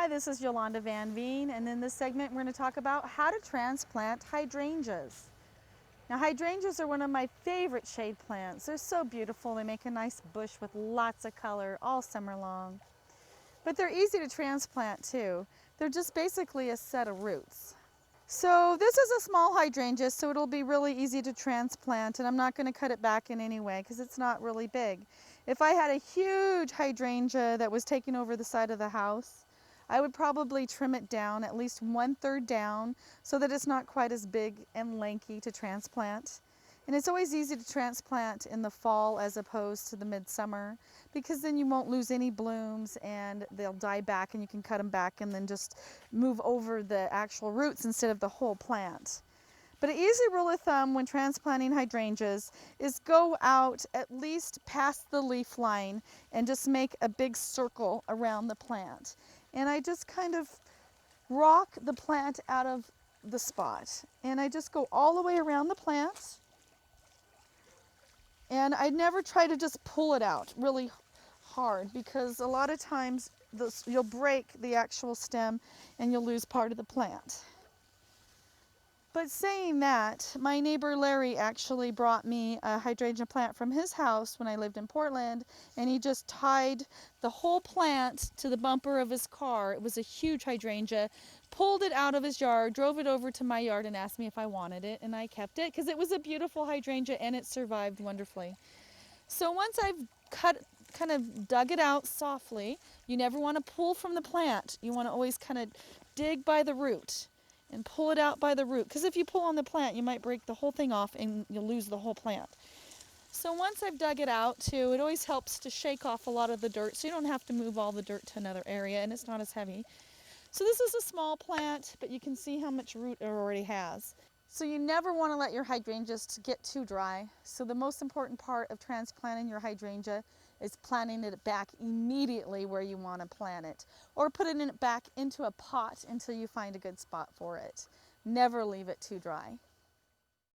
Hi, this is Yolanda Vanveen, and in this segment we're going to talk about how to transplant hydrangeas. Now, hydrangeas are one of my favorite shade plants. They're so beautiful. They make a nice bush with lots of color all summer long. But they're easy to transplant too. They're just basically a set of roots. So this is a small hydrangea, so it'll be really easy to transplant, and I'm not going to cut it back in any way because it's not really big. If I had a huge hydrangea that was taking over the side of the house, I would probably trim it down at least 1/3 down so that it's not quite as big and lanky to transplant. And it's always easy to transplant in the fall as opposed to the midsummer, because then you won't lose any blooms and they'll die back and you can cut them back and then just move over the actual roots instead of the whole plant. But an easy rule of thumb when transplanting hydrangeas is go out at least past the leaf line and just make a big circle around the plant. And I just kind of rock the plant out of the spot. And I just go all the way around the plant. And I never try to just pull it out really hard, because a lot of times you'll break the actual stem and you'll lose part of the plant. But saying that, my neighbor Larry actually brought me a hydrangea plant from his house when I lived in Portland, and he just tied the whole plant to the bumper of his car. It was a huge hydrangea, pulled it out of his yard, drove it over to my yard and asked me if I wanted it, and I kept it because it was a beautiful hydrangea and it survived wonderfully. So once I've kind of dug it out softly, you never want to pull from the plant. You want to always kind of dig by the root and pull it out by the root, because if you pull on the plant you might break the whole thing off and you'll lose the whole plant. So once I've dug it out too, it always helps to shake off a lot of the dirt so you don't have to move all the dirt to another area, and it's not as heavy. So this is a small plant, but you can see how much root it already has. So you never want to let your hydrangeas get too dry. So the most important part of transplanting your hydrangea is planting it back immediately where you want to plant it, or putting it back into a pot until you find a good spot for it. Never leave it too dry.